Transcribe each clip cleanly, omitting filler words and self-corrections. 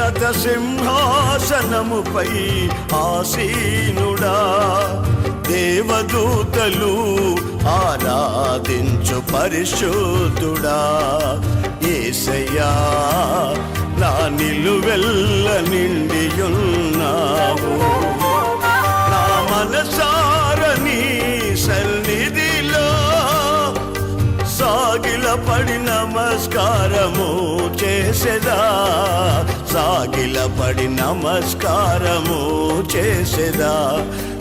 ఉన్నత సింహాసనముపై ఆసీనుడా, దేవదూతలు ఆరాధించు పరిశుద్ధుడా. యేసయ్యా నా నిలువెల్ల నిండియున్నావు, నా మనసారని సన్నిధిలో సాగిలపడి నమస్కారము చేసెదా, సాగిలపడి నమస్కారము చేసెదా.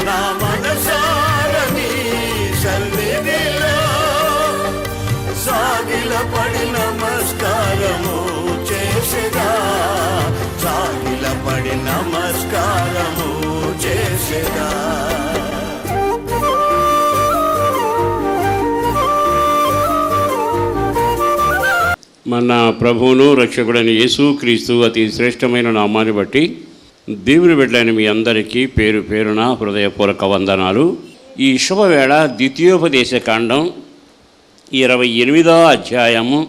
నా మనసారని సన్నిధిలో సాగిలపడి నమస్కారము చేసెదా, సాగిలపడి నమస్కారము చేసెదా. మన ప్రభువును రక్షకుడైన యేసుక్రీస్తు అతి శ్రేష్టమైన నామాన్ని బట్టి దేవుని బిడ్డలైన మీ అందరికీ పేరు పేరున హృదయపూర్వక వందనాలు. ఈ శుభవేళ ద్వితీయోపదేశ కాండం 28వ అధ్యాయము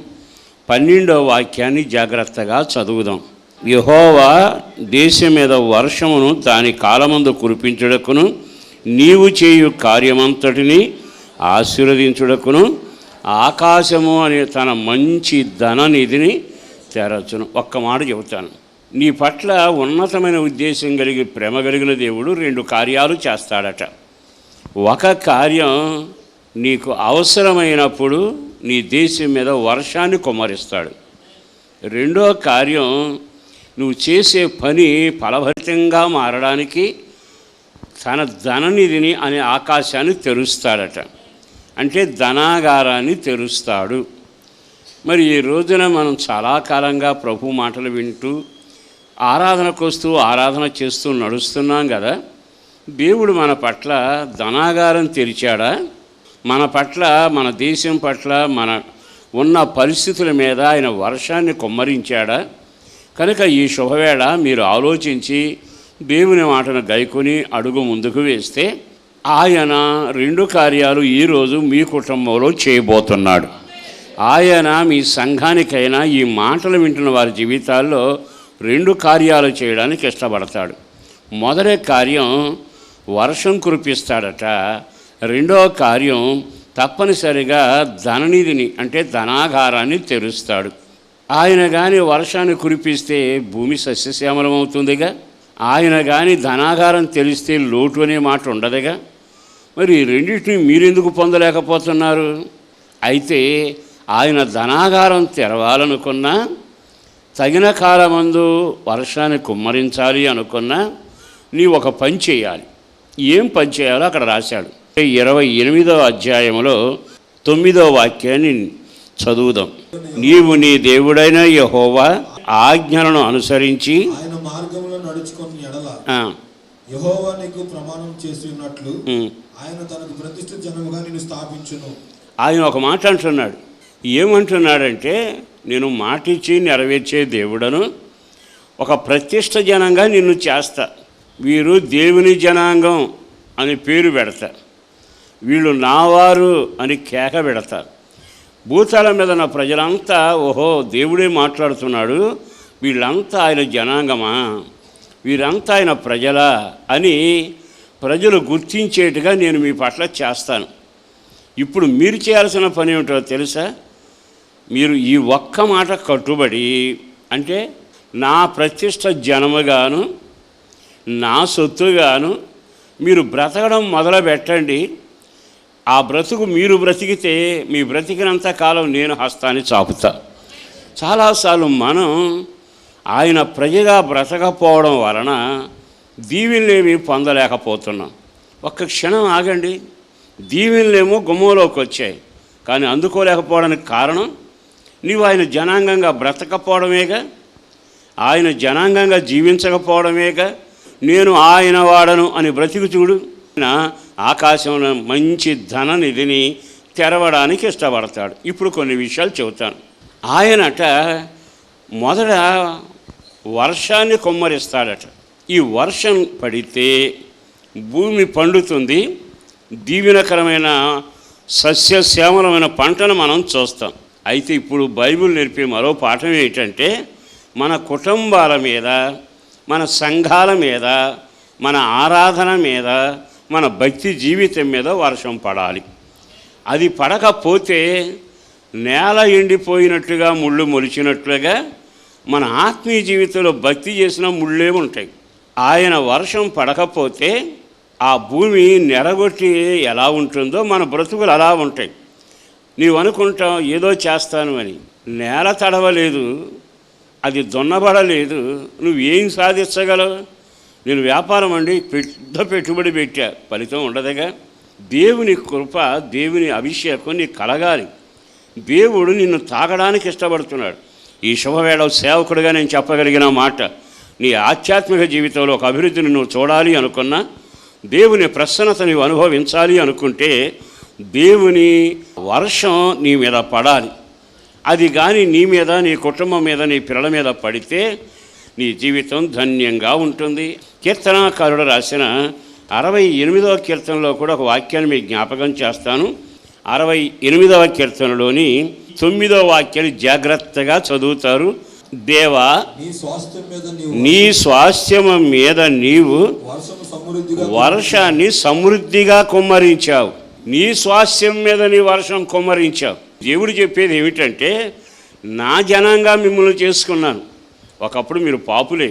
12వ వాక్యాన్ని జాగ్రత్తగా చదువుదాం. యెహోవా దేశం మీద వర్షమును దాని కాలమందు కురిపించుటకును, నీవు చేయు కార్యమంతటిని ఆశీర్వదించుటకును ఆకాశము అనే తన మంచి ధననిధిని తెరచును. ఒక్క మాట చెబుతాను. నీ పట్ల ఉన్నతమైన ఉద్దేశం కలిగి ప్రేమ కలిగిన దేవుడు 2 కార్యాలు చేస్తాడట. ఒక కార్యం నీకు అవసరమైనప్పుడు నీ దేశం మీద వర్షాన్ని కుమ్మరిస్తాడు. రెండో కార్యం నువ్వు చేసే పని ఫలభరితంగా మారడానికి తన ధననిధిని అనే ఆకాశాన్ని తెరుస్తాడట. అంటే ధనాగారాన్ని తెరుస్తాడు. మరి ఈ రోజున మనం చాలా కాలంగా ప్రభు మాటలు వింటూ ఆరాధనకు వస్తూ ఆరాధన చేస్తూ నడుస్తున్నాం కదా. దేవుడు మన పట్ల ధనాగారం తెరిచాడా? మన పట్ల, మన దేశం పట్ల, మన ఉన్న పరిస్థితుల మీద ఆయన వర్షాన్ని కుమ్మరించాడా? కనుక ఈ శుభవేళ మీరు ఆలోచించి దేవుని మాటను గైకొని అడుగు ముందుకు వేస్తే ఆయన 2 కార్యాలు ఈరోజు మీ కుటుంబంలో చేయబోతున్నాడు. ఆయన మీ సంఘానికైనా ఈ మాటలు వింటున్న వారి జీవితాల్లో 2 కార్యాలు చేయడానికి ఇష్టపడతాడు. మొదటి కార్యం వర్షం కురిపిస్తాడట. రెండవ కార్యం తప్పనిసరిగా ధననిధిని అంటే ధనాగారాన్ని తెరుస్తాడు. ఆయన కానీ వర్షాన్ని కురిపిస్తే భూమి సస్యశ్యామలం అవుతుందిగా. ఆయన కానీ ధనాగారం తెలిస్తే లోటు అనే మాట ఉండదుగా. మరి ఈ రెండింటిని మీరెందుకు పొందలేకపోతున్నారు? అయితే ఆయన ధనాగారం తెరవాలనుకున్నా, తగిన కాలమందు వర్షాన్ని కుమ్మరించాలి అనుకున్నా, నీ ఒక పని చేయాలి. ఏం పని చేయాలో అక్కడ రాశాడు. 28వ అధ్యాయంలో 9వ వాక్యాన్ని చదువుదాం. నీవు నీ దేవుడైన యెహోవా ఆజ్ఞలను అనుసరించి ఆయన మార్గంలో నడుచుకొని ఎడల యెహోవా నీకు ప్రమాణం చేసి ఉన్నట్లు ఆయన తనకు ప్రతిష్ఠిత జనముగా నిన్ను స్థాపించును. ఆయన ఒక మాట అంటున్నాడు. ఏమంటున్నాడంటే, నేను మాటిచ్చి నెరవేర్చే దేవుడను, ఒక ప్రతిష్ఠ జనంగా నిన్ను చేస్తా. వీరు దేవుని జనాంగం అని పేరు పెడతా, వీళ్ళు నావారు అని కేక పెడతా. భూతాల మీద నా ప్రజలంతా ఓహో దేవుడే మాట్లాడుతున్నాడు, వీళ్ళంతా ఆయన జనాంగమా, వీరంతా ఆయన ప్రజలా అని ప్రజలు గుర్తించేట్టుగా నేను మీ పట్ల చేస్తాను. ఇప్పుడు మీరు చేయాల్సిన పని ఏమిటో తెలుసా? మీరు ఈ ఒక్క మాట కట్టుబడి, అంటే నా ప్రతిష్ఠ జనముగాను నా సొత్తుగాను మీరు బ్రతకడం మొదలు పెట్టండి. ఆ బ్రతుకు మీరు బ్రతికితే మీ బ్రతికినంత కాలం నేను హస్తాన్ని చాపుతా. చాలాసార్లు మనం ఆయన ప్రజగా బ్రతకపోవడం వలన దీవెనలేమి పొందలేకపోతున్నాం. ఒక్క క్షణం ఆగండి. దీవెనలేమో గుమ్మంలోకి వచ్చాయి, కానీ అందుకోలేకపోవడానికి కారణం నీవు ఆయన జనాంగంగా బ్రతకపోవడమేగా, ఆయన జనాంగంగా జీవించకపోవడమేగా. నేను ఆయన వాడను అని బ్రతికి చూడు. ఆకాశంలో మంచి ధననిధిని తెరవడానికి ఇష్టపడతాడు. ఇప్పుడు కొన్ని విషయాలు చెబుతాను. ఆయనట మొదట వర్షాన్ని కుమ్మరిస్తాడట. ఈ వర్షం పడితే భూమి పండుతుంది, దీవెనకరమైన సస్యశ్యామలమైన పంటను మనం చూస్తాం. అయితే ఇప్పుడు బైబిల్ నేర్పే మరో పాఠం ఏంటంటే, మన కుటుంబాల మీద, మన సంఘాల మీద, మన ఆరాధన మీద, మన భక్తి జీవితం మీద వర్షం పడాలి. అది పడకపోతే నేల ఎండిపోయినట్లుగా, ముళ్ళు మొలిచినట్లుగా మన ఆత్మీయ జీవితంలో భక్తి చేసిన ముళ్ళే ఉంటాయి. ఆయన వర్షం పడకపోతే ఆ భూమి నెరగొట్టి ఎలా ఉంటుందో మన బ్రతుకులు అలా ఉంటాయి. నీవు అనుకుంటావు ఏదో చేస్తాను అని, నేల తడవలేదు, అది దున్నబడలేదు, నువ్వేం సాధించగలవు? నేను వ్యాపారం అండి పెద్ద పెట్టుబడి పెట్టా, ఫలితం ఉండదుగా. దేవుని కృప, దేవుని అభిషేకం నీకు కలగాలి. దేవుడు నిన్ను తాగడానికి ఇష్టపడుతున్నాడు. ఈ శుభవేళ సేవకుడిగా నేను చెప్పగలిగిన మాట, నీ ఆధ్యాత్మిక జీవితంలో ఒక అభివృద్ధిని నువ్వు చూడాలి అనుకున్నా, దేవుని ప్రసన్నత నీవు అనుభవించాలి అనుకుంటే దేవుని వర్షం నీ మీద పడాలి. అది కానీ నీ మీద, నీ కుటుంబం మీద, నీ పిల్లల మీద పడితే నీ జీవితం ధన్యంగా ఉంటుంది. కీర్తనాకారుడు రాసిన 68వ కీర్తనలో కూడా ఒక వాక్యాన్ని మీకు జ్ఞాపకం చేస్తాను. 68వ కీర్తనలోని 9వ వాక్యాన్ని జాగ్రత్తగా చదువుతారు. దేవా, నీ స్వాస్థ్యము మీద నీవు వర్షాన్ని సమృద్ధిగా కుమ్మరించావు. నీ స్వాస్థ్యం మీద నీ వర్షం కుమ్మరించావు. దేవుడు చెప్పేది ఏమిటంటే, నా జనంగా మిమ్మల్ని చేసుకున్నాను. ఒకప్పుడు మీరు పాపులే,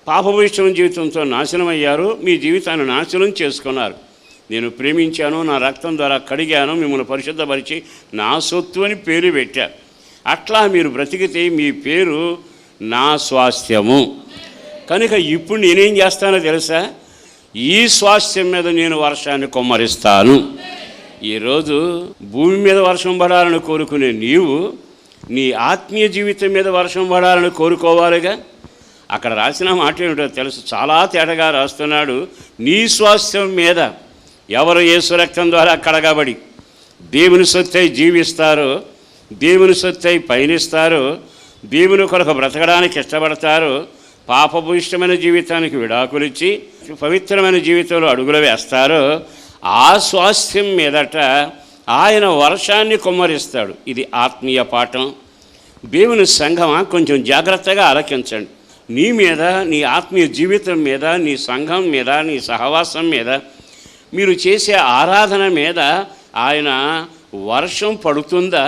పాపభూయిష్టమైన జీవితంతో నాశనం అయ్యారు, మీ జీవితాన్ని నాశనం చేసుకున్నారు. నేను ప్రేమించాను, నా రక్తం ద్వారా కడిగాను, మిమ్మల్ని పరిశుద్ధపరిచి నా సొత్తు అని పేరు పెట్టా. అట్లా మీరు బ్రతికితే మీ పేరు నా స్వాస్థ్యము. కనుక ఇప్పుడు నేనేం చేస్తానో తెలుసా? ఈ స్వాస్థ్యం మీద నేను వర్షాన్ని కుమ్మరిస్తాను. ఈరోజు భూమి మీద వర్షం పడాలని కోరుకునే నీవు నీ ఆత్మీయ జీవితం మీద వర్షం పడాలని కోరుకోవాలిగా. అక్కడ రాసిన మాట ఏమిటో తెలుసు, చాలా తేటగా రాస్తున్నాడు. నీ స్వాస్థ్యం మీద ఎవరు యేసు రక్తం ద్వారా కడగబడి దేవుని సొత్తై జీవిస్తారో, దేవుని సొత్తై పయనిస్తారో, దేవుని కొరకు బ్రతకడానికి ఇష్టపడతారో, పాపభూయిష్టమైన జీవితానికి విడాకులిచ్చి పవిత్రమైన జీవితంలో అడుగులు వేస్తారో, ఆ స్వాస్థ్యం మీదట ఆయన వర్షాన్ని కుమ్మరిస్తాడు. ఇది ఆత్మీయ పాఠం. దేవుని సంఘమా, కొంచెం జాగ్రత్తగా ఆలకించండి. నీ మీద, నీ ఆత్మీయ జీవితం మీద, నీ సంఘం మీద, నీ సహవాసం మీద, మీరు చేసే ఆరాధన మీద ఆయన వర్షం పడుతుందా?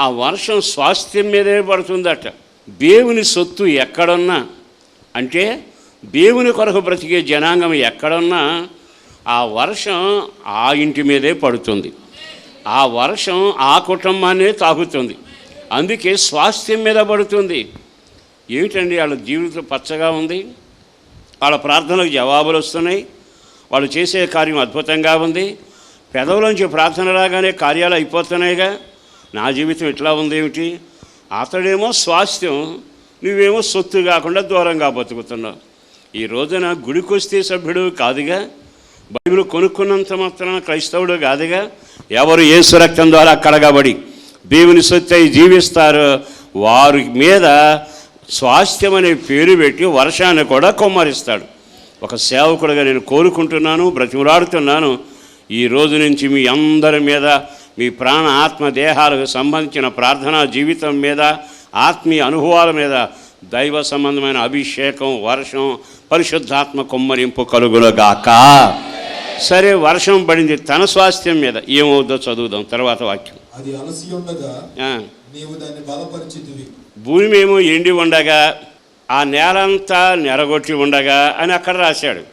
ఆ వర్షం స్వాస్థ్యం మీదే పడుతుందట. దేవుని సొత్తు ఎక్కడున్నా, అంటే దేవుని కొరకు బ్రతికే జనాంగం ఎక్కడున్నా ఆ వర్షం ఆ ఇంటి మీదే పడుతుంది. ఆ వర్షం ఆ కుటుంబాన్నే తాకుతుంది. అందుకే స్వాస్థ్యం మీద పడుతుంది. ఏమిటండి వాళ్ళ జీవితం పచ్చగా ఉంది, వాళ్ళ ప్రార్థనలకు జవాబులు వస్తున్నాయి, వాళ్ళు చేసే కార్యం అద్భుతంగా ఉంది, పెదవులోంచి ప్రార్థన రాగానే కార్యాలు అయిపోతున్నాయిగా. నా జీవితం ఇట్లా ఉంది ఏమిటి? అతడేమో స్వాస్థ్యం, నువ్వేమో సొత్తు కాకుండా దూరంగా బతుకుతున్నావు. ఈ రోజున గుడికొస్తే సభ్యుడు కాదుగా, బైబిల్ కొనుక్కున్నంత మాత్రాన క్రైస్తవుడు కాదుగా. ఎవరు యేసు రక్తం ద్వారా కడగబడి దేవుని సొత్తై జీవిస్తారో వారి మీద స్వాస్థ్యం అనే పేరు పెట్టి వర్షాన్ని కూడా కుమ్మరిస్తాడు. ఒక సేవకుడిగా నేను కోరుకుంటున్నాను, బ్రతిమలాడుతున్నాను, ఈ రోజు నుంచి మీ అందరి మీద, మీ ప్రాణ ఆత్మ దేహాలకు సంబంధించిన ప్రార్థనా జీవితం మీద, ఆత్మీయ అనుభవాల మీద దైవ సంబంధమైన అభిషేకం, వర్షం, పరిశుద్ధాత్మ కుమ్మరింపు కలుగునుగాక. సరే, వర్షం పడింది, తన స్వాస్థ్యం మీద ఏమవుద్దో చదువుదాం తర్వాత వాక్యం. అది అలసి ఉండగా నీవు దాన్ని బలపరిచితివి. భూమి ఏమో ఎండి ఉండగా, ఆ నేలంతా నెరగొట్టి ఉండగా అని అక్కడ రాశాడు.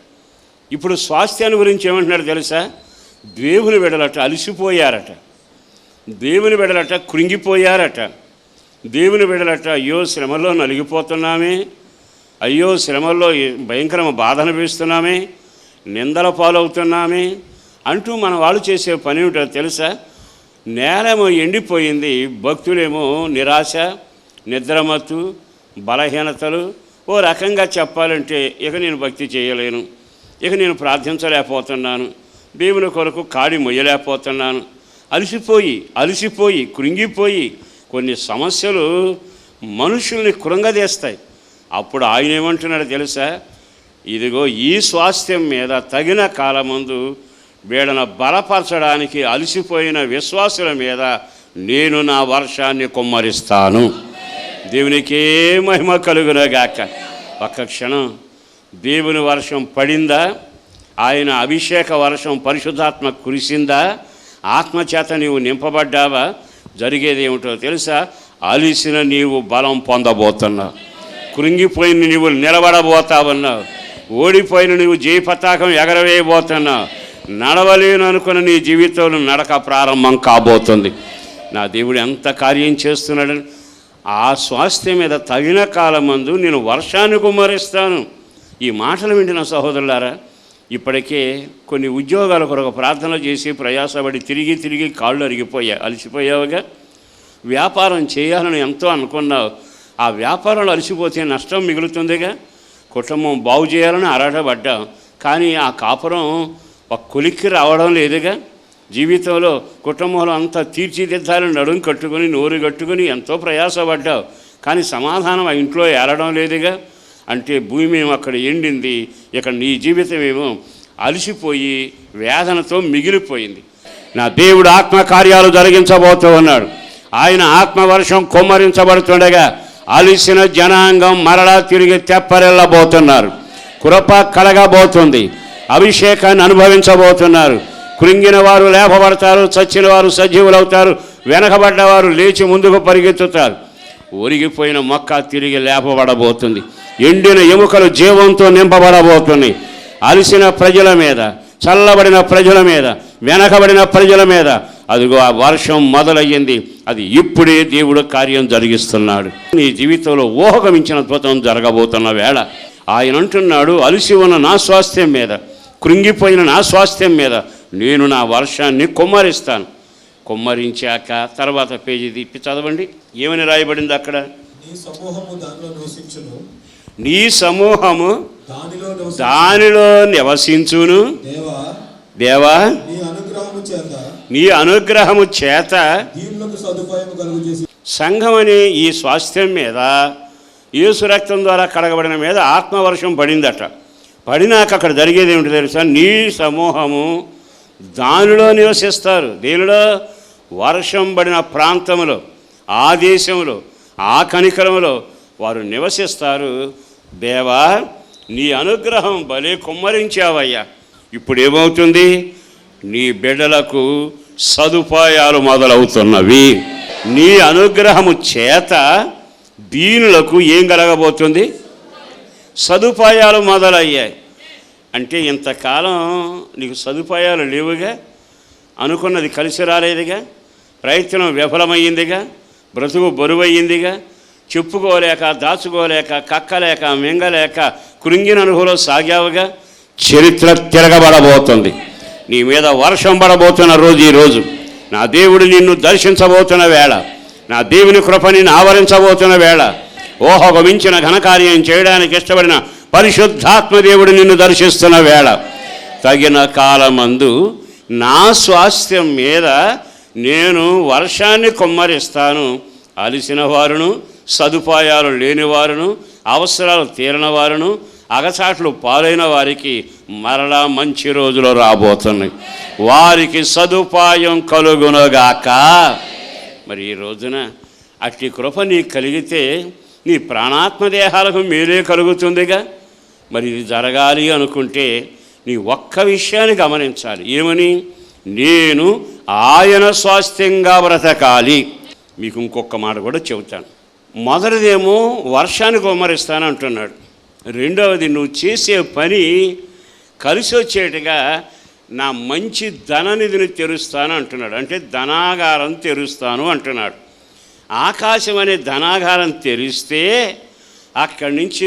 ఇప్పుడు స్వాస్థ్యాన్ని గురించి ఏమంటున్నాడు తెలుసా? దేవుని బిడ్డలట అలసిపోయారట, దేవుని బిడ్డలట కృంగిపోయారట, దేవుని బిడ్డలట అయ్యో శ్రమల్లో నలిగిపోతున్నామే, అయ్యో శ్రమల్లో భయంకరమైన బాధ అనిపిస్తున్నామే, నిందల పాలవుతున్నామే అంటూ మన వాళ్ళు చేసే పని ఏమిటో తెలుసా? నేలేమో ఎండిపోయింది, భక్తులేమో నిరాశ, నిద్రమత్తు, బలహీనతలు. ఓ రకంగా చెప్పాలంటే ఇక నేను భక్తి చేయలేను, ఇక నేను ప్రార్థించలేకపోతున్నాను, దేవుని కొరకు కాడి మొయ్యలేకపోతున్నాను, అలసిపోయి కృంగిపోయి కొన్ని సమస్యలు మనుషుల్ని కృంగదీస్తాయి. అప్పుడు ఆయన ఏమంటున్నాడు తెలుసా? ఇదిగో ఈ స్వాస్థ్యం మీద తగిన కాలమందు వీళ్ళను బలపరచడానికి అలసిపోయిన విశ్వాసుల మీద నేను నా వర్షాన్ని కుమ్మరిస్తాను. దేవునికే మహిమ కలుగునగాక. ఒక్క క్షణం దేవుని వర్షం పడిందా? ఆయన అభిషేక వర్షం పరిశుద్ధాత్మ కురిసిందా? ఆత్మచేత నీవు నింపబడ్డావా? జరిగేది ఏమిటో తెలుసా? అలిసిన నీవు బలం పొందబోతున్నావు, కృంగిపోయిన నీవు నిలబడబోతావన్నావు, ఓడిపోయిన నీవు జయ పతాకం ఎగరవేయబోతున్నావు, నడవలేను అనుకున్న నీ జీవితంలో నడక ప్రారంభం కాబోతుంది. నా దేవుడు ఎంత కార్యం చేస్తున్నాడని ఆ స్వాస్థ్యం మీద తగిన కాలమందు నేను వర్షాన్ని కుమ్మరిస్తాను. ఈ మాటలు వింటున్న సహోదరులారా, ఇప్పటికే కొన్ని ఉద్యోగాల కొరకు ప్రార్థన చేసి ప్రయాసపడి తిరిగి తిరిగి కాళ్ళు అలసిపోయావుగా. వ్యాపారం చేయాలని ఎంతో అనుకున్నావు, ఆ వ్యాపారంలో అలసిపోతే నష్టం మిగులుతుందిగా. కుటుంబం బాగు చేయాలని ఆరాటపడ్డావు, కానీ ఆ కాపురం ఒక కొలిక్కి రావడం లేదుగా. జీవితంలో కుటుంబంలో అంతా తీర్చిదిద్దాలని నడుము కట్టుకుని నోరు కట్టుకుని ఎంతో ప్రయాసపడ్డావు, కానీ సమాధానం ఆ ఇంట్లో ఏరడం లేదుగా. అంటే భూమి ఏమో అక్కడ ఎండింది, ఇక నీ జీవితం ఏమో అలసిపోయి వేదనతో మిగిలిపోయింది. నా దేవుడు ఆత్మకార్యాలు జరిగించబోతూ ఉన్నాడు. ఆయన ఆత్మవర్షం కుమ్మరించబడుతుండగా అలిసిన జనాంగం మరలా తిరిగి తెప్పరెళ్ళబోతున్నారు. కృప కలగబోతుంది, అభిషేకాన్ని అనుభవించబోతున్నారు. కృంగిన వారు లేపబడతారు, చచ్చిన వారు సజీవులవుతారు, వెనకబడ్డవారు లేచి ముందుకు పరిగెత్తుతారు. ఒరిగిపోయిన మొక్క తిరిగి లేపబడబోతుంది, ఎండిన ఎముకలు జీవంతో నింపబడబోతున్నాయి. అలసిన ప్రజల మీద, చల్లబడిన ప్రజల మీద, వెనకబడిన ప్రజల మీద అదిగో ఆ వర్షం మొదలయ్యింది. అది ఇప్పుడే దేవుడు కార్యం జరిగిస్తున్నాడు. నీ జీవితంలో ఊహకు మించిన అద్భుతం జరగబోతున్న వేళ ఆయన అంటున్నాడు, అలసి ఉన్న నా స్వాస్థ్యం మీద, కృంగిపోయిన నా స్వాస్థ్యం మీద నేను నా వర్షాన్ని కుమ్మరిస్తాను. కుమ్మరించాక తర్వాత పేజీ తిప్పి చదవండి, ఏమని రాయబడింది అక్కడ? నీ సమూహము దానిలో నివసించును. దేవా, నీ అనుగ్రహము చేత సంఘం అనే ఈ స్వాస్థ్యం మీద, యేసు రక్తం ద్వారా కడగబడిన మీద ఆత్మవర్షం పడిందట. పడినాక అక్కడ జరిగేది ఏమిటి తెలుసా? నీ సమూహము దానిలో నివసిస్తారు. దీనిలో వర్షం పడిన ప్రాంతంలో, ఆ దేశంలో, ఆ కనికరంలో వారు నివసిస్తారు. దేవా, నీ అనుగ్రహం భలే కుమ్మరించావయ్యా. ఇప్పుడు ఏమవుతుంది? నీ బిడ్డలకు సదుపాయాలు మొదలవుతున్నవి. నీ అనుగ్రహము చేత దీనులకు ఏం కలగబోతుంది? సదుపాయాలు మొదలయ్యాయి. అంటే ఇంతకాలం నీకు సదుపాయాలు లేవుగా, అనుకున్నది కలిసి రాలేదుగా, ప్రయత్నం విఫలమయ్యిందిగా, బ్రతుకు బరువయ్యిందిగా, చెప్పుకోలేక, దాచుకోలేక, కక్కలేక, మింగలేక కృంగిన అనుభవం సాగావుగా. చరిత్ర తిరగబడబోతుంది, నీ మీద వర్షం పడబోతున్న రోజు ఈరోజు. నా దేవుడు నిన్ను దర్శించబోతున్న వేళ, నా దేవుని కృప నిన్ను ఆవరించబోతున్న వేళ, ఊహకు మించిన ఘనకార్యం చేయడానికి ఇష్టపడిన పరిశుద్ధాత్మ దేవుడు నిన్ను దర్శిస్తున్న వేళ. తగిన కాలమందు నా స్వాస్థ్యం మీద నేను వర్షాన్ని కుమ్మరిస్తాను. అలిసిన వారును, సదుపాయాలు లేని వారును, అవసరాలు తీరని వారును, అగచాట్లు పాలైన వారికి మరలా మంచి రోజులు రాబోతున్నాయి. వారికి సదుపాయం కలుగునగాక. మరి ఈ రోజున అట్టి కృప నీకు కలిగితే నీ ప్రాణాత్మదేహాలకు మేలే కలుగుతుందిగా. మరి ఇది జరగాలి అనుకుంటే నీ ఒక్క విషయాన్ని గమనించాలి. ఏమని? నేను ఆయన స్వాస్థ్యంగా బ్రతకాలి. మీకు ఇంకొక మాట కూడా చెబుతాను. మొదటిదేమో వర్షాన్ని కుమ్మరిస్తాను అంటున్నాడు. రెండవది, నువ్వు చేసే పని కలిసి వచ్చేట్టుగా నా మంచి ధననిధిని తెరుస్తాను అంటున్నాడు. అంటే ధనాగారం తెరుస్తాను అంటున్నాడు. ఆకాశం అనే ధనాగారం తెరిస్తే అక్కడి నుంచి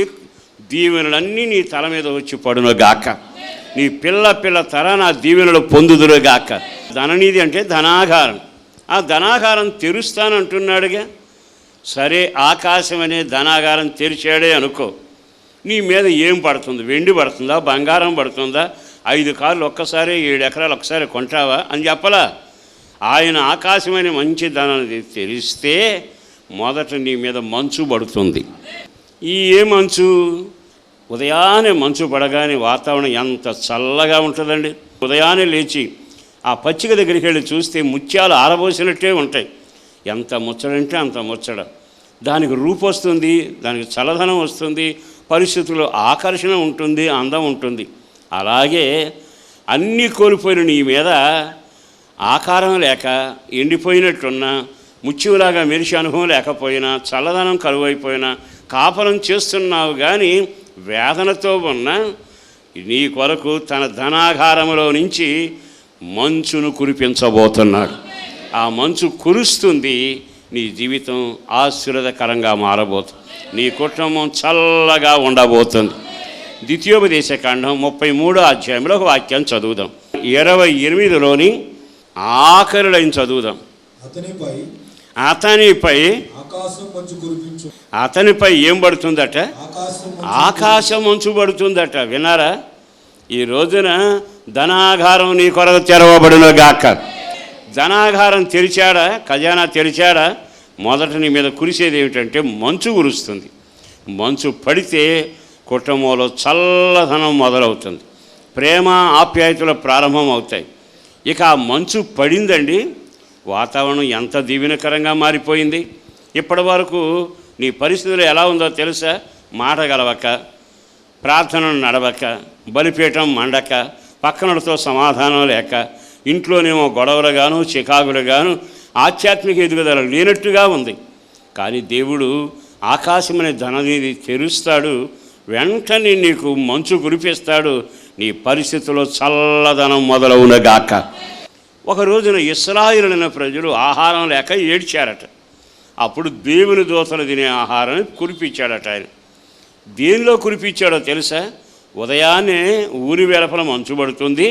దీవెనలన్నీ నీ తల మీద వచ్చి పడునుగాక. నీ పిల్ల తర నా దీవెనలు పొందుదురుగాక. ధననిధి అంటే ధనాగారం. ఆ ధనాగారం తెరుస్తానంటున్నాడుగా. సరే, ఆకాశం అనే ధనాగారం తెరిచాడే అనుకో. నీ మీద ఏం పడుతుంది? వెండి పడుతుందా? బంగారం పడుతుందా? 5 కార్లు ఒక్కసారి, 7 ఎకరాలు ఒక్కసారి కొంటావా అని చెప్పలా. ఆయన ఆకాశమైన మంచి ధనాన్ని తెరిస్తే మొదట నీ మీద మంచు పడుతుంది. ఏ మంచు? ఉదయాన్నే మంచు పడగానే వాతావరణం ఎంత చల్లగా ఉంటుందండి. ఉదయాన్నే లేచి ఆ పచ్చిక దగ్గరికి వెళ్ళి చూస్తే ముత్యాలు ఆరబోసినట్టే ఉంటాయి. ఎంత ముచ్చడంటే అంత ముచ్చడ. దానికి రూపు వస్తుంది, దానికి చల్లదనం వస్తుంది, పరిస్థితుల్లో ఆకర్షణ ఉంటుంది, అందం ఉంటుంది. అలాగే అన్నీ కోల్పోయిన నీ మీద ఆకారం లేక ఎండిపోయినట్టున్నా, ముత్యంలాగా మెరిసే అనుభవం లేకపోయినా, చల్లదనం కరువైపోయినా, కాపలం చేస్తున్నావు కానీ వేదనతో ఉన్న నీ కొరకు తన ధనాగారములో నుంచి మంచును కురిపించబోతున్నాడు. ఆ మంచు కురుస్తుంది, నీ జీవితం ఆశీర్వాదకరంగా మారబోతుంది, నీ కుటుంబం చల్లగా ఉండబోతుంది. ద్వితీయోపదేశకాండం 33వ అధ్యాయంలో ఒక వాక్యం చదువుదాం. 28లోని ఆఖరి లైన్ చదువుదాం. అతనిపై ఆకాశం మంచు కురిపించు. అతనిపై ఏం పడుతుందట? ఆకాశం మంచు పడుతుందట. విన్నారా? ఈ రోజున ధనాగారం నీ కొరకు తెరవబడును గాక. ధనాగారం తెరిచాడా, ఖజానా తెరిచాడా, మొదట నీ మీద కురిసేది ఏమిటంటే మంచు కురుస్తుంది. మంచు పడితే కుటుంబంలో చల్లదనం మొదలవుతుంది, ప్రేమ ఆప్యాయతలు ప్రారంభం అవుతాయి. ఇక ఆ మంచు పడిందండి, వాతావరణం ఎంత దీవెనకరంగా మారిపోయింది. ఇప్పటి వరకు నీ పరిస్థితులు ఎలా ఉందో తెలుసా? మాట గలవక, ప్రార్థనలు నడవక, బలిపీఠం మండక, పక్కనతో సమాధానం లేక, ఇంట్లోనేమో గొడవలుగాను చికాకులుగాను ఆధ్యాత్మిక ఎదుగుదల లేనట్టుగా ఉంది. కానీ దేవుడు ఆకాశమనే ధననిధి తెరుస్తాడు, వెంటనే నీకు మంచు కురిపిస్తాడు, నీ పరిస్థితుల్లో చల్లదనం మొదలవునగాక. ఒక రోజున ఇశ్రాయేలులైన ప్రజలు ఆహారం లేక ఏడ్చారట. అప్పుడు దేవుని దూతలు తినే ఆహారాన్ని కురిపించాడట ఆయన. దేనిలో కురిపించాడో తెలుసా? ఉదయాన్నే ఊరి వెలుపల మంచు పడుతుంది,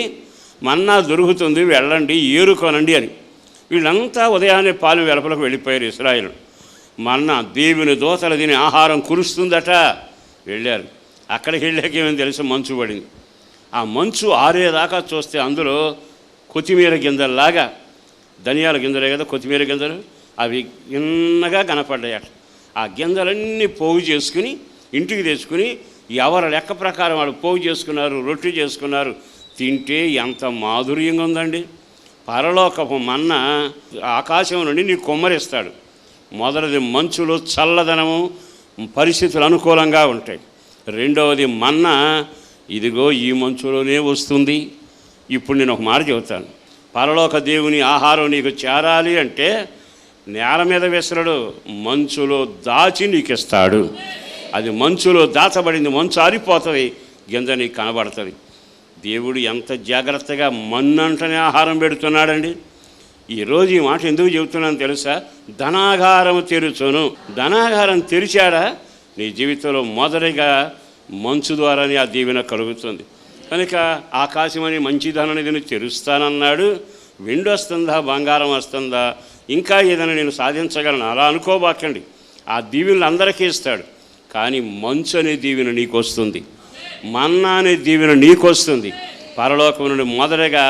మన్నా దొరుకుతుంది, వెళ్ళండి ఏరుకోనండి అని. వీళ్ళంతా ఉదయాన్నే పాలు వెలుపలకు వెళ్ళిపోయారు. ఇశ్రాయేలు మన్నా దేవుని దూతలు తినే ఆహారం కురుస్తుందట. వెళ్ళారు. అక్కడికి వెళ్ళాక ఏమని తెలుసు? మంచు పడింది. ఆ మంచు ఆరేదాకా చూస్తే అందులో కొత్తిమీర గింజల్లాగా, ధనియాల గింజలే కదా కొత్తిమీర గింజలు, అవి చిన్నగా కనపడ్డాయట. ఆ గింజలన్నీ పోగు చేసుకుని ఇంటికి తెచ్చుకుని ఎవరి లెక్క ప్రకారం వాళ్ళు పోగు చేసుకున్నారు, రొట్టె చేసుకున్నారు. తింటే ఎంత మాధుర్యంగా ఉందండి. పరలోకపు మన్న ఆకాశం నుండి నీకు కుమ్మరిస్తాడు. మొదటిది మంచులో చల్లదనము, పరిస్థితులు అనుకూలంగా ఉంటాయి. రెండవది మన్న ఇదిగో ఈ మంచులోనే వస్తుంది. ఇప్పుడు నేను ఒక మాట చెబుతాను. పరలోక దేవుని ఆహారం నీకు చేరాలి అంటే నేల మీద విసరడు, మంచులో దాచి నీకు ఇస్తాడు. అది మంచులో దాచబడింది, మంచు ఆరిపోతుంది, గింజ నీకు కనబడుతుంది. దేవుడు ఎంత జాగ్రత్తగా మన్నంటనే ఆహారం పెడుతున్నాడండి. ఈరోజు ఈ మాట ఎందుకు చెబుతున్నాను తెలుసా? ధనాగారం తెరుచును. ధనాగారం తెరిచాడా నీ జీవితంలో మొదటిగా మంచు ద్వారానే ఆ దీవెన కలుగుతుంది. కనుక ఆకాశమని మంచి ధననిధిని తెరుస్తానన్నాడు. వెండి వస్తుందా, బంగారం వస్తుందా, ఇంకా ఏదైనా నేను సాధించగలను అలా అనుకోబాకండి. ఆ దీవెనలు అందరికీ ఇస్తాడు. కానీ మంచు అనే దీవెన నీకు వస్తుంది, మన్నా అనే దీవెన నీకు వస్తుంది. పరలోకము నుండి మొదటగా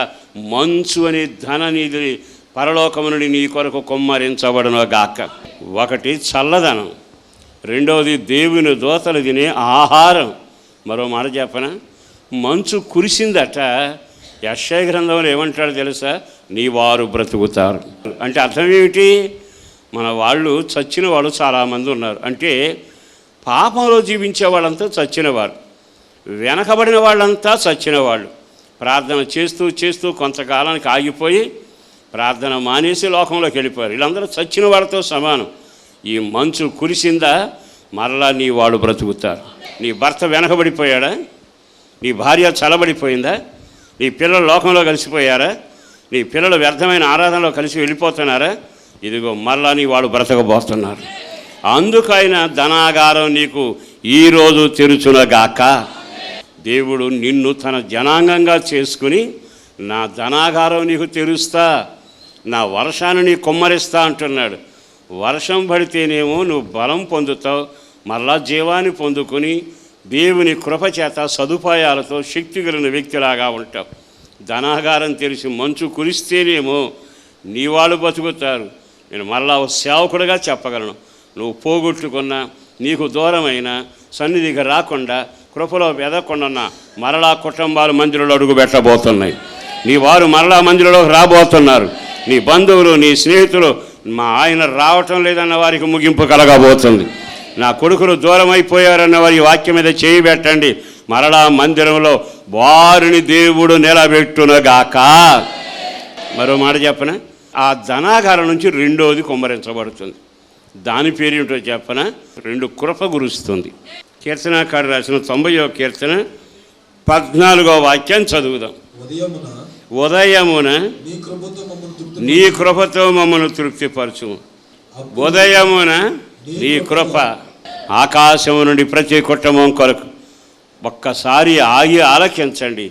మంచు అనే ధననిధి పరలోకము నుండి నీ కొరకు కుమ్మరించబడును గాక. ఒకటి చల్లదనం, రెండవది దేవుని దూతలు తినే ఆహారం. మరో మాట చెప్పనా? మంచు కురిసిందట. యెషయా గ్రంథంలో ఏమంటాడు తెలుసా? నీ వారు బ్రతుకుతారు అంటే అర్థం ఏమిటి? మన వాళ్ళు చచ్చిన వాళ్ళు చాలామంది ఉన్నారు. అంటే పాపంలో జీవించే వాళ్ళంతా చచ్చినవారు, వెనకబడిన వాళ్ళంతా చచ్చినవాళ్ళు. ప్రార్థన చేస్తూ చేస్తూ కొంతకాలానికి ఆగిపోయి ప్రార్థన మానేసి లోకంలోకి వెళ్ళిపోయారు. వీళ్ళందరూ చచ్చిన వాళ్ళతో సమానం. ఈ మంచు కురిసిందా, మరలా నీ వాళ్ళు బ్రతుకుతారు. నీ భర్త వెనకబడిపోయాడా? నీ భార్య చలబడిపోయిందా? నీ పిల్లలు లోకంలో కలిసిపోయారా? నీ పిల్లలు వ్యర్థమైన ఆరాధనలో కలిసి వెళ్ళిపోతున్నారా? ఇదిగో మరలా నీ వాళ్ళు బ్రతకబోతున్నారు. అందుకైన ధనాగారం నీకు ఈరోజు తెరుచునగాక. దేవుడు నిన్ను తన జనాంగంగా చేసుకుని నా ధనాగారం నీకు తెరుస్తా, నా వర్షాన్ని నీ కుమ్మరిస్తా అంటున్నాడు. వర్షం పడితేనేమో నువ్వు బలం పొందుతావు, మరలా జీవాన్ని పొందుకొని దేవుని కృపచేత సదుపాయాలతో శక్తి కలిగిన వ్యక్తిలాగా ఉంటావు. ధనాగారం తెరిచి మంచు కురిస్తేనేమో నీ వాళ్ళు బతుకుతారు. నేను మరలా సేవకుడిగా చెప్పగలను. నువ్వు పోగొట్టుకున్నా, నీకు దూరమైన, సన్నిధికి రాకుండా, కృపలో ఎదగకుండా మరలా కుటుంబాలు మందిరంలో అడుగు పెట్టబోతున్నాయి. నీ వారు మరలా మందిరంలోకి రాబోతున్నారు. నీ బంధువులు, నీ స్నేహితులు మా ఆయన రావటం లేదన్న వారికి ముగింపు కలగబోతుంది. నా కొడుకులు దూరం అయిపోయారన్న వారి వాక్యం మీద చేయి పెట్టండి. మరలా మందిరంలో వారిని దేవుడు నిలబెట్టునగాక. మరో మాట చెప్పన, ఆ ధనాగారం నుంచి రెండోది కుమ్మరించబడుతుంది. దాని పేరు ఏమిటో చెప్పన, 2 కృప కురుస్తుంది. కీర్తనాకారు రాసిన 90వ కీర్తన 14వ వాక్యం చదువుదాం. ఉదయమున నీ కృపతో మమ్మల్ని తృప్తిపరచు. ఉదయమున నీ కృప ఆకాశము నుండి ప్రతి కుటుంబం కొరకు ఒక్కసారి ఆగి ఆలకించండి.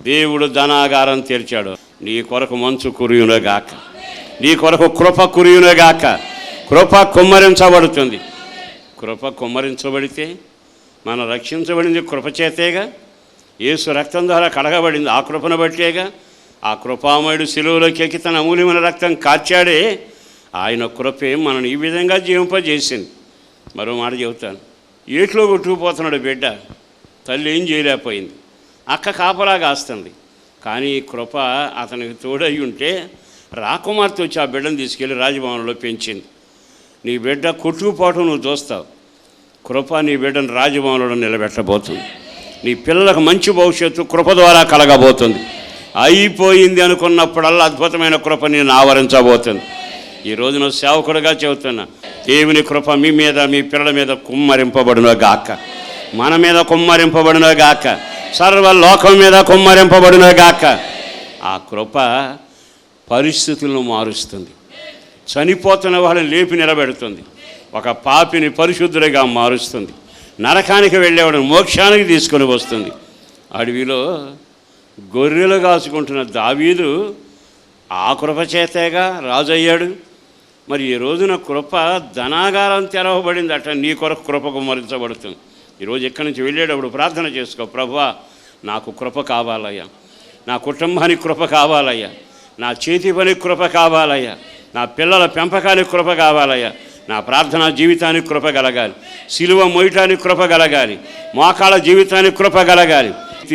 దేవుడు ధనాగారం తెరిచాడు. నీ కొరకు మంచు కురియునగాక, నీ కొరకు కృప కురియునగాక. కృప కుమ్మరించబడుతుంది. కృప కుమ్మరించబడితే మనం రక్షించబడింది కృపచేతేగా. యేసు రక్తం ద్వారా కడగబడింది ఆ కృపను బట్టేగా. ఆ కృపామయుడు శిలువలోకి ఎక్కి తన అమూల్యమైన రక్తం కార్చాడే. ఆయన కృపే మనల్ని ఈ విధంగా జీవింపజేసింది. మరో మాట చెబుతాను. ఏట్లో కొట్టుకుపోతున్నాడు బిడ్డ, తల్లి ఏం చేయలేకపోయింది, అక్క కాపలా కాస్తుంది. కానీ కృప అతనికి తోడై ఉంటే రాకుమార్తె వచ్చి ఆ బిడ్డను తీసుకెళ్ళి రాజభవనంలో పెంచింది. నీ బిడ్డ కొట్టుకుపోవటం నువ్వు చూస్తావు, కృప నీ బిడ్డను రాజభవనంలో నిలబెట్టబోతుంది. నీ పిల్లలకు మంచి భవిష్యత్తు కృప ద్వారా కలగబోతుంది. అయిపోయింది అనుకున్నప్పుడల్లా అద్భుతమైన కృప నేను ఆవరించబోతుంది. ఈ రోజున సేవకుడుగా చెబుతున్నా, దేవుని కృప మీ మీద మీ పిల్లల మీద కుమ్మరింపబడును గాక, మన మీద కుమ్మరింపబడును గాక, సర్వలోకం మీద కుమ్మరింపబడును గాక. ఆ కృప పరిస్థితులను మారుస్తుంది. చనిపోతున్న వాళ్ళని లేపి నిలబెడుతుంది. ఒక పాపిని పరిశుద్ధుడిగా మారుస్తుంది. నరకానికి వెళ్ళేవాడిని మోక్షానికి తీసుకొని వస్తుంది. అడవిలో గొర్రెలు కాచుకుంటున్న దావీదు ఆ కృప చేతేగా రాజు అయ్యాడు. మరి ఈ రోజున కృప ధనాగారం తెరవబడింది అట. నీ కొరకు కృప కుమ్మరించబడుతుంది. ఈరోజు ఎక్కడి నుంచి వెళ్ళేటప్పుడు ప్రార్థన చేసుకో, ప్రభువా నాకు కృప కావాలయ్యా, నా కుటుంబానికి కృప కావాలయ్యా, నా చేతి పని కృప కావాలయ్యా, నా పిల్లల పెంపకానికి కృప కావాలయ్యా, నా ప్రార్థనా జీవితానికి కృప కలగాలి, సిలువ మోయటానికి కృప కలగాలి, మోకాళ్ళ జీవితానికి కృప కలగాలి.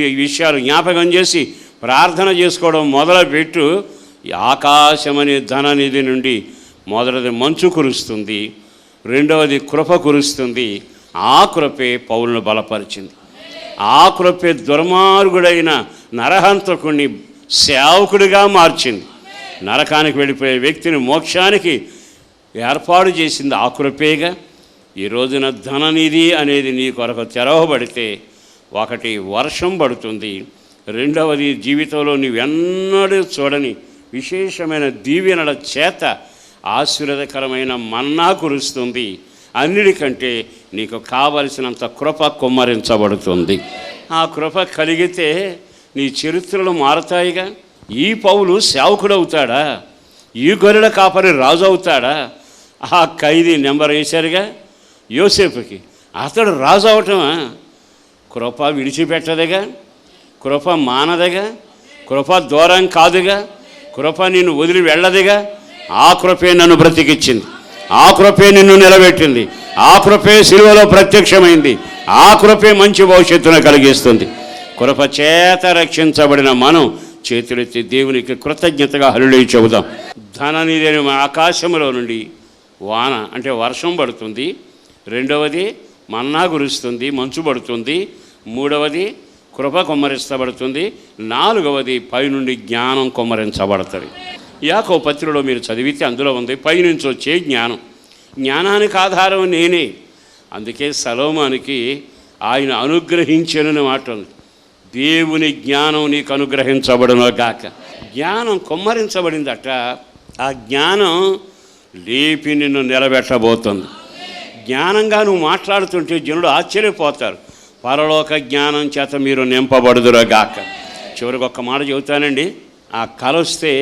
ఈ విషయాలు జ్ఞాపకం చేసి ప్రార్థన చేసుకోవడం మొదలుపెట్టు. ఆకాశమనే ధననిధి నుండి మొదటిది మంచు కురుస్తుంది, రెండవది కృప కురుస్తుంది. ఆ కృపే పౌలును బలపరిచింది. ఆ కృపే దుర్మార్గుడైన నరహంతకుడిని సేవకుడిగా మార్చింది. నరకానికి వెళ్ళిపోయే వ్యక్తిని మోక్షానికి ఏర్పాటు చేసింది ఆ కృపేగా. ఈ రోజున ధననిధి అనేది నీ కొరకు తెరవబడితే, ఒకటి వర్షం పడుతుంది, రెండవది జీవితంలో నీవెన్నడూ చూడని విశేషమైన దీవెనల చేత ఆశీర్వాదకరమైన మన్నా కురుస్తుంది. అన్నిటికంటే నీకు కావలసినంత కృప కుమ్మరించబడుతుంది. ఆ కృప కలిగితే నీ చరిత్రలు మారతాయిగా. ఈ పౌలు సేవకుడవుతాడా? ఈ గొర్రెల కాపరి రాజు అవుతాడా? ఆ ఖైదీ నెంబర్ వేశారుగా యోసేపుకి, అతడు రాజు అవటమా? కృప విడిచిపెట్టదుగా, కృప మానదుగా, కృప దూరం కాదుగా, కృప నిన్ను వదిలి వెళ్ళదుగా. ఆ కృపే నన్ను బ్రతికిచ్చింది, ఆ కృపే నిన్ను నిలబెట్టింది, ఆ కృపే సిలువలో ప్రత్యక్షమైంది, ఆ కృపే మంచి భవిష్యత్తును కలిగిస్తుంది. కృప చేత రక్షించబడిన మనం చేతులెత్తి దేవునికి కృతజ్ఞతగా హల్లెలూయా చెబుదాం. ధననిధి ఆకాశంలో నుండి వాన అంటే వర్షం పడుతుంది, రెండవది మన్నా కురుస్తుంది, మంచు పడుతుంది, మూడవది కృప కుమ్మరించబడుతుంది, నాలుగవది పైనుండి జ్ఞానం కుమ్మరించబడుతుంది. యాకోబు పత్రికలో మీరు చదివితే అందులో ఉంది పైనుంచి వచ్చే జ్ఞానం. జ్ఞానానికి ఆధారం నేనే. అందుకే సలోమానికి ఆయన అనుగ్రహించనని మాట ఉంది. దేవుని జ్ఞానం నీకు అనుగ్రహించబడును గాక. జ్ఞానం కుమ్మరించబడిందట. ఆ జ్ఞానం లేపి నిన్ను నిలబెట్టబోతుంది. జ్ఞానంగా నువ్వు మాట్లాడుతుంటే జనులు ఆశ్చర్యపోతారు. పరలోక జ్ఞానం చేత మీరు నింపబడుదురు గాక. చివరికి ఒక్క మాట చెబుతానండి. ఆ కల వస్తే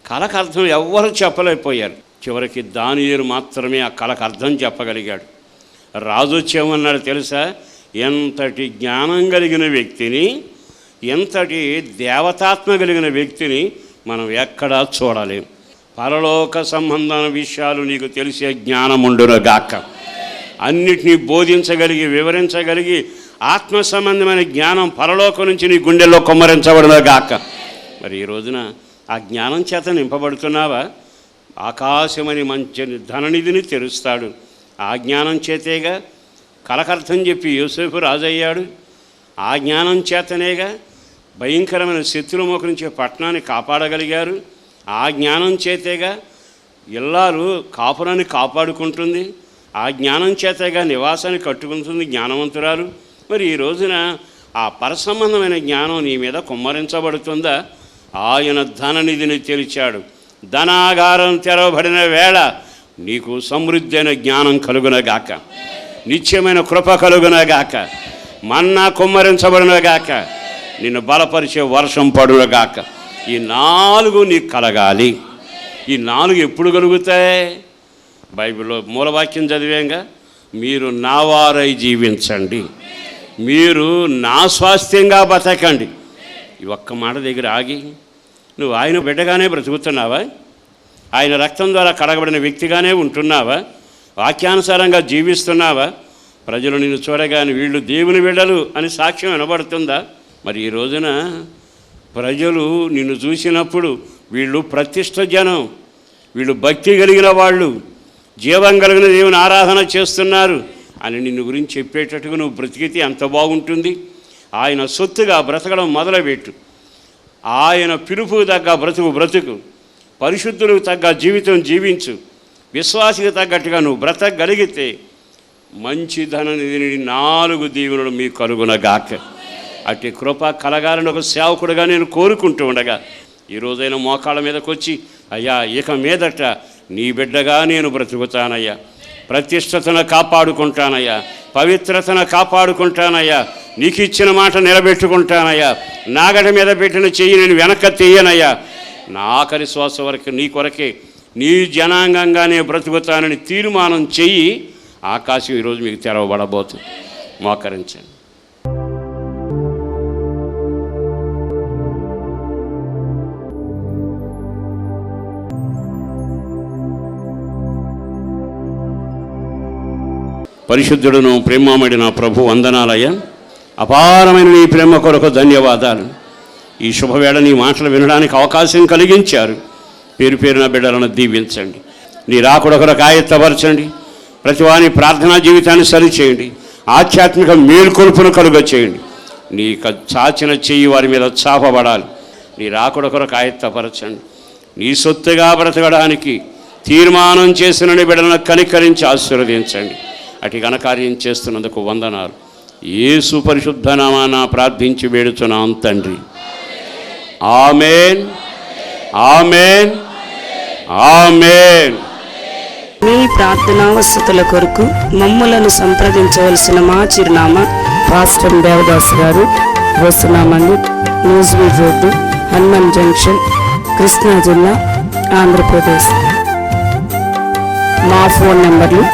కళకు అర్థం ఎవ్వరూ చెప్పలేకపోయారు. చివరికి దానియేలు మాత్రమే ఆ కళకు అర్థం చెప్పగలిగాడు. రాజు వచ్చేమన్నాడు తెలుసా? ఎంతటి జ్ఞానం కలిగిన వ్యక్తిని, ఎంతటి దేవతాత్మ కలిగిన వ్యక్తిని మనం ఎక్కడా చూడలేం. పరలోక సంబంధమైన విషయాలు నీకు తెలిసే జ్ఞానం ఉండును గాక. అన్నిటినీ బోధించగలిగి వివరించగలిగి ఆత్మ సంబంధమైన జ్ఞానం పరలోకం నుంచి నీ గుండెల్లో కుమ్మరించబడును గాక. మరి ఈ రోజున ఆ జ్ఞానం చేత నింపబడుతున్నావా? ఆకాశమని మంచి ధననిధిని తెరుస్తాడు. ఆ జ్ఞానం చేతేగా కలకర్థం చెప్పి యోసేపు రాజయ్యాడు. ఆ జ్ఞానం చేతనేగా భయంకరమైన శత్రుముఖ నుంచి పట్టణాన్ని కాపాడగలిగారు. ఆ జ్ఞానం చేతేగా ఇల్లాలు కాపురాన్ని కాపాడుకుంటుంది. ఆ జ్ఞానం చేతగా నివాసాన్ని కట్టుకుంటుంది జ్ఞానవంతురాలు. మరి ఈ రోజున ఆ పరసంబంధమైన జ్ఞానం నీ మీద కుమ్మరించబడుతుందా? ఆయన ధననిధిని తెరిచాడు. ధనాగారం తెరవబడిన వేళ నీకు సమృద్ధి అయిన జ్ఞానం కలుగునగాక, నిత్యమైన కృప కలుగునగాక, మన్నా కుమ్మరించబడినగాక, నిన్ను బలపరిచే వర్షం పడునగాక. ఈ 4 నీకు కలగాలి. ఈ 4 ఎప్పుడు కలుగుతాయి? బైబిల్లో మూలవాక్యం చదివేంగా, మీరు నా వారై జీవించండి, మీరు నా స్వాస్థ్యంగా బతకండి. ఈ ఒక్క మాట దగ్గర ఆగి నువ్వు ఆయన బిడ్డగానే బ్రతుకుతున్నావా? ఆయన రక్తం ద్వారా కడగబడిన వ్యక్తిగానే ఉంటున్నావా? వాక్యానుసారంగా జీవిస్తున్నావా? ప్రజలు నిన్ను చూడగానే వీళ్ళు దేవుని బిడ్డలు అని సాక్ష్యం వినబడుతుందా? మరి ఈ రోజున ప్రజలు నిన్ను చూసినప్పుడు వీళ్ళు ప్రతిష్ఠ జనం, వీళ్ళు భక్తి కలిగిన వాళ్ళు, జీవం కలిగిన దేవుని ఆరాధన చేస్తున్నారు అని నిన్ను గురించి చెప్పేటట్టుగా నువ్వు బ్రతికితే ఎంత బాగుంటుంది. ఆయన సొత్తుగా బ్రతకడం మొదలుపెట్టు. ఆయన పిలుపుకు తగ్గ బ్రతుకు, పరిశుద్ధులకు తగ్గ జీవితం జీవించు. విశ్వాసికి తగ్గట్టుగా నువ్వు బ్రతకగలిగితే మంచి ధననిధిని 4 దీవెనలు మీకు కలుగునగాక. అట్టి కృప కలగాలని ఒక సేవకుడుగా నేను కోరుకుంటూ ఉండగా ఈ రోజైనా మోకాళ్ళ మీదకి వచ్చి, అయ్యా ఇక మీదట నీ బిడ్డగా నేను బ్రతుకుతానయ్యా, ప్రతిష్టతను కాపాడుకుంటానయ్యా, పవిత్రతను కాపాడుకుంటానయ్యా, నీకు ఇచ్చిన మాట నిలబెట్టుకుంటానయ్యా, నాగడ మీద పెట్టిన చెయ్యి నేను వెనక్కి తీయనయ్యా, నా ఆఖరి శ్వాస వరకు నీ కొరకే నీ జనాంగంగానే బ్రతుకుతానని తీర్మానం చెయ్యి. ఆకాశం ఈరోజు మీకు తెరవబడబోతుంది. మోకరించండి. పరిశుద్ధుడును ప్రేమమడి నా ప్రభు, వందనాలయ్యా. అపారమైన నీ ప్రేమ కొరకు ధన్యవాదాలు. ఈ శుభవేళ నీ మాటలు వినడానికి అవకాశం కలిగించారు. పేరు పేరున బిడ్డలను దీవించండి. నీ రాకడ కొరకు ఆయత్తపరచండి. ప్రతివాని ప్రార్థనా జీవితాన్ని సరిచేయండి. ఆధ్యాత్మిక మేల్కొల్పును కలుగ చేయండి. నీ చాచిన చెయ్యి వారి మీద చాపబడాలి. నీ రాకడ కొరకు ఆయత్తపరచండి. నీ సొత్తుగా బ్రతకడానికి తీర్మానం చేసిన బిడ్డలను కనికరించి ఆశీర్వదించండి. అటు ఘనకార్యం చేస్తున్నందుకు వందనాలు. యేసు పరిశుద్ధ నామాన ప్రార్థించి వేడుచున్నాం తండ్రి. ఆమేన్, ఆమేన్, ఆమేన్. మీ ప్రార్థనా వసతుల కొరకు మమ్మలను సంప్రదించవలసిన మా చిరునామా పాస్టర్ దేవదాస్ గారు, వస్తున్నామండి, న్యూస్వీడ్ రోడ్డు, హనుమాన్ జంక్షన్, కృష్ణా జిల్లా, ఆంధ్రప్రదేశ్. మా ఫోన్ నెంబర్లు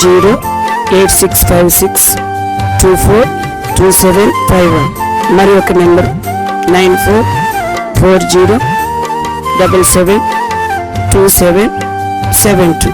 08656242751, మరి ఒక నెంబర్ 9440772772.